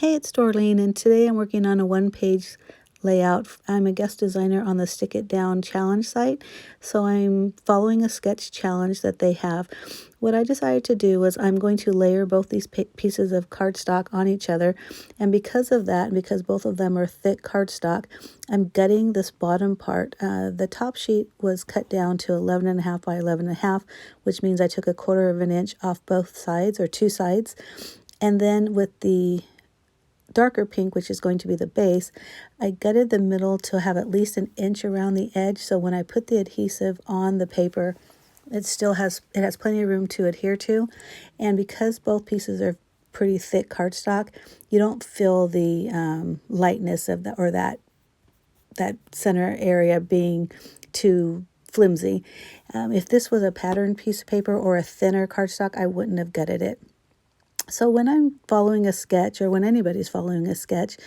Hey, it's Dorleen, and today I'm working on a one-page layout. I'm a guest designer on the Stick It Down challenge site, so I'm following a sketch challenge that they have. What I decided to do was I'm going to layer both these pieces of cardstock on each other, and because of that, and because both of them are thick cardstock, I'm gutting this bottom part. The top sheet was cut down to 11.5 by 11.5, which means I took 1/4 of an inch off both sides, or two sides, and then with the darker pink, which is going to be the base, I gutted the middle to have at least an inch around the edge, so when I put the adhesive on the paper, it has plenty of room to adhere to. And because both pieces are pretty thick cardstock, you don't feel the lightness of that center area being too flimsy. If this was a patterned piece of paper or a thinner cardstock, I wouldn't have gutted it. So when I'm following a sketch, or when anybody's following a sketch,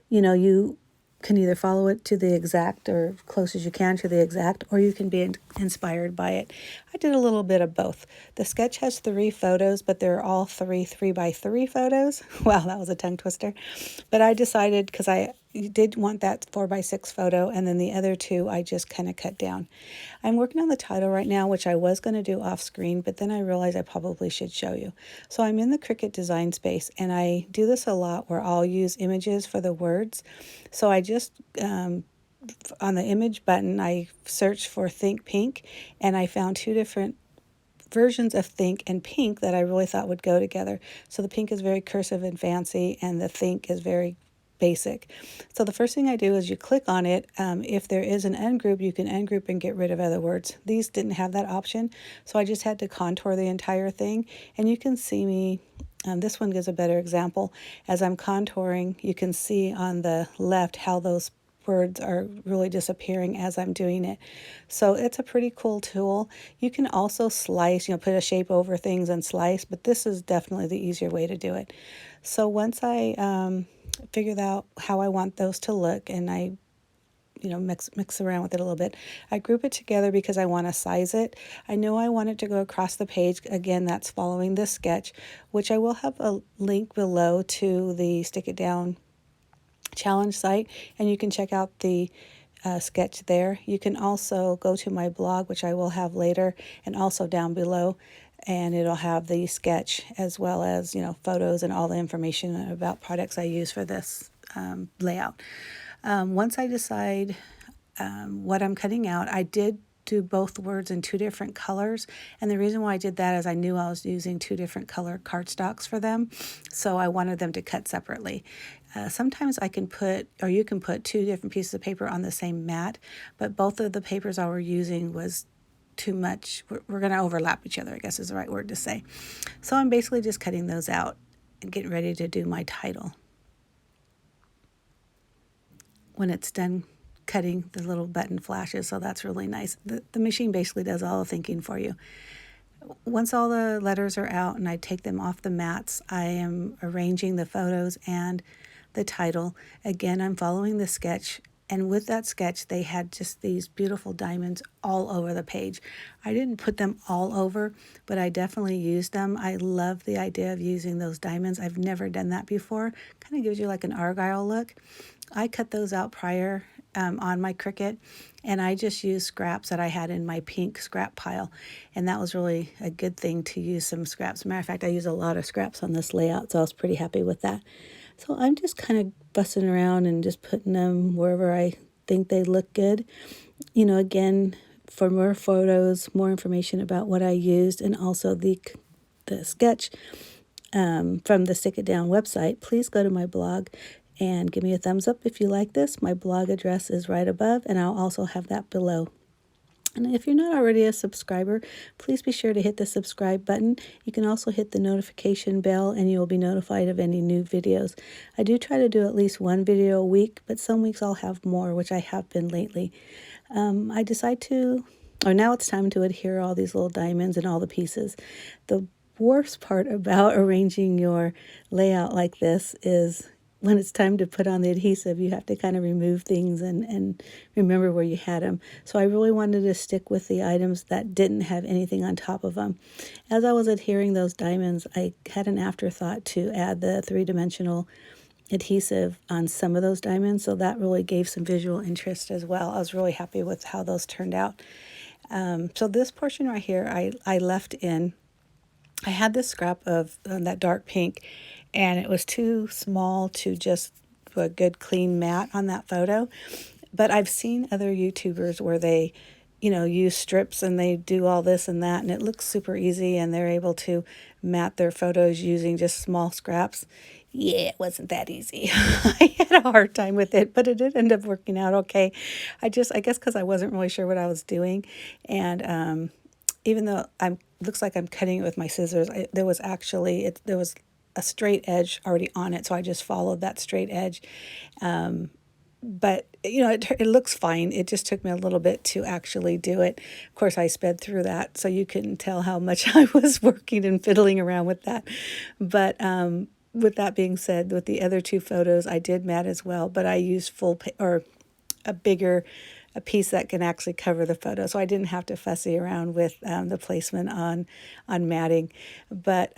you can either follow it to the exact, or close as you can to the exact, or you can be inspired by it. I did a little bit of both. The sketch has 3 photos, but they're all 3x3 photos. Wow, that was a tongue twister. But I decided, because I did want that 4x6 photo, and then the other 2 I just kind of cut down. I'm working on the title right now, which I was going to do off screen, but then I realized I probably should show you. So I'm in the Cricut design space, and I do this a lot where I'll use images for the words. So I just, on the image button, I searched for Think Pink, and I found 2 different versions of Think and Pink that I really thought would go together. So the pink is very cursive and fancy, and the Think is very basic. So the first thing I do is you click on it. If there is an ungroup, you can ungroup and get rid of other words. These didn't have that option, so I just had to contour the entire thing. And you can see me, this one gives a better example. As I'm contouring, you can see on the left how those words are really disappearing as I'm doing it. So it's a pretty cool tool. You can also slice, put a shape over things and slice, but this is definitely the easier way to do it. So once I figured out how I want those to look, and I mix around with it a little bit, I group it together because I want to size it. I know I want it to go across the page. Again, that's following this sketch, which I will have a link below to the Stick It Down challenge site, and you can check out the sketch there. You can also go to my blog, which I will have later, and also down below, and it'll have the sketch as well as photos and all the information about products I use for this layout. Once I decide what I'm cutting out, I did do both words in 2 different colors, and the reason why I did that is I knew I was using 2 different color cardstocks for them, so I wanted them to cut separately. Sometimes I can put, or you can put 2 different pieces of paper on the same mat, but both of the papers I were using was too much. We're going to overlap each other, I guess is the right word to say. So I'm basically just cutting those out and getting ready to do my title. When it's done cutting, the little button flashes, so that's really nice. The machine basically does all the thinking for you. Once all the letters are out and I take them off the mats, I am arranging the photos and the title. Again, I'm following the sketch, and with that sketch they had just these beautiful diamonds all over the page. I didn't put them all over, but I definitely used them. I love the idea of using those diamonds. I've never done that before. Kind of gives you like an argyle look. I cut those out prior on my Cricut, and I just used scraps that I had in my pink scrap pile, and that was really a good thing to use some scraps. As a matter of fact, I use a lot of scraps on this layout, so I was pretty happy with that. So I'm just kind of fussing around and just putting them wherever I think they look good. Again, for more photos, more information about what I used, and also the sketch from the Stick It Down website, please go to my blog and give me a thumbs up if you like this. My blog address is right above, and I'll also have that below. And if you're not already a subscriber, please be sure to hit the subscribe button. You can also hit the notification bell, and you will be notified of any new videos. I do try to do at least 1 video a week, but some weeks I'll have more, which I have been lately. I decide to, or now it's time to adhere all these little diamonds and all the pieces. The worst part about arranging your layout like this is when it's time to put on the adhesive, you have to kind of remove things and remember where you had them. So I really wanted to stick with the items that didn't have anything on top of them. As I was adhering those diamonds, I had an afterthought to add the 3-dimensional adhesive on some of those diamonds, so that really gave some visual interest as well. I was really happy with how those turned out. So this portion right here, I left in. I had this scrap of that dark pink, and it was too small to just do a good clean matte on that photo. But I've seen other YouTubers where they, use strips and they do all this and that, and it looks super easy, and they're able to matte their photos using just small scraps. Yeah, it wasn't that easy. I had a hard time with it, but it did end up working out okay. I guess because I wasn't really sure what I was doing, and even though looks like I'm cutting it with my scissors, there was a straight edge already on it, so I just followed that straight edge. But it looks fine. It just took me a little bit to actually do it. Of course, I sped through that, so you couldn't tell how much I was working and fiddling around with that. But with that being said, with the other two photos, I did matte as well, but I used or a piece that can actually cover the photo, so I didn't have to fussy around with the placement on matting. But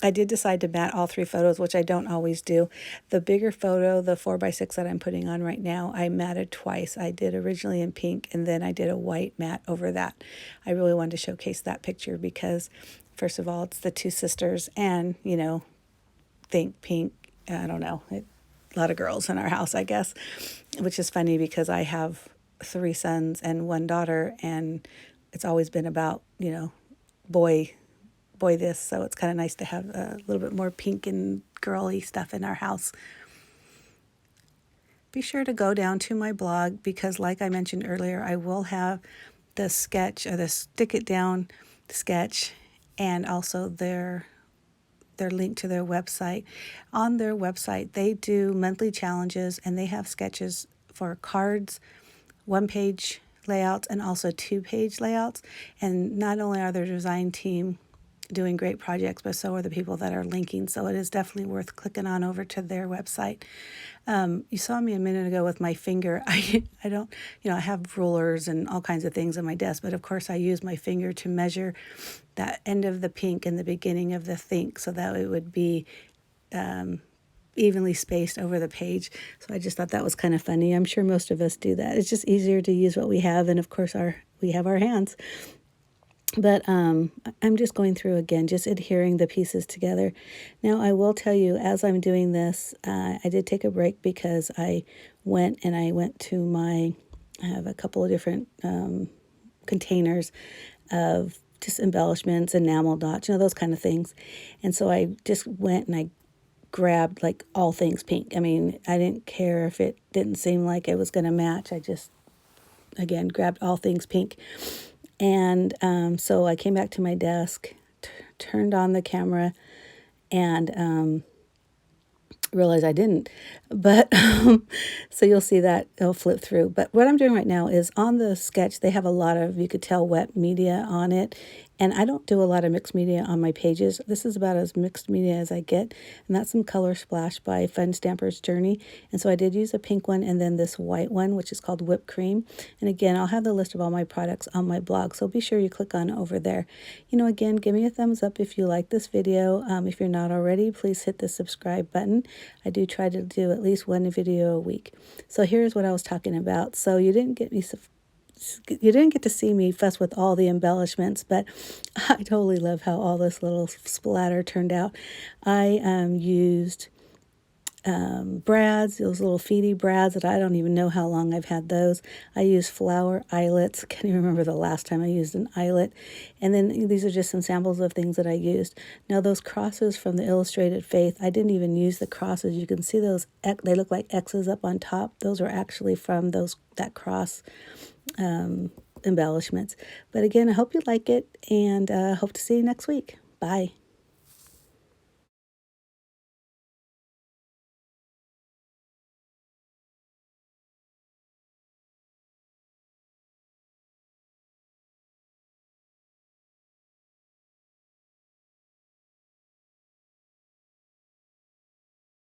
I did decide to matte all three photos, which I don't always do. The bigger photo, the 4x6 that I'm putting on right now, I matted twice. I did originally in pink, and then I did a white matte over that. I really wanted to showcase that picture because, first of all, it's the two sisters, and, think pink, I don't know, a lot of girls in our house, I guess, which is funny because I have 3 sons and 1 daughter, and it's always been about, boy this, so it's kind of nice to have a little bit more pink and girly stuff in our house. Be sure to go down to my blog because, like I mentioned earlier, I will have the sketch or the stick it down sketch, and also their link to their website. On their website, they do monthly challenges, and they have sketches for cards, 1-page layouts, and also 2-page layouts. And not only are their design team doing great projects, but so are the people that are linking. So it is definitely worth clicking on over to their website. You saw me a minute ago with my finger. I don't, I have rulers and all kinds of things on my desk, but of course I use my finger to measure that end of the pink and the beginning of the think so that it would be evenly spaced over the page. So I just thought that was kind of funny. I'm sure most of us do that. It's just easier to use what we have, and of course we have our hands. But I'm just going through again, just adhering the pieces together. Now, I will tell you, as I'm doing this, I did take a break because I went to I have a couple of different containers of just embellishments, enamel dots, those kind of things. And so I just went and I grabbed like all things pink. I mean, I didn't care if it didn't seem like it was going to match. I just, again, grabbed all things pink. And so I came back to my desk, turned on the camera, and realized I didn't. But so you'll see that it'll flip through. But what I'm doing right now is on the sketch, they have a lot of, you could tell, wet media on it. And I don't do a lot of mixed media on my pages. This is about as mixed media as I get. And that's some Color Splash by Fun Stamper's Journey. And so I did use a pink one and then this white one, which is called Whipped Cream. And again, I'll have the list of all my products on my blog. So be sure you click on over there. Again, give me a thumbs up if you like this video. If you're not already, please hit the subscribe button. I do try to do at least 1 video a week. So here's what I was talking about. So you didn't get to see me fuss with all the embellishments, but I totally love how all this little splatter turned out. I used brads, those little feety brads that I don't even know how long I've had those. I used flower eyelets. Can't even remember the last time I used an eyelet. And then these are just some samples of things that I used. Now those crosses from the Illustrated Faith, I didn't even use the crosses. You can see those, they look like X's up on top. Those are actually from that cross embellishments. But again, I hope you like it, and hope to see you next week. Bye.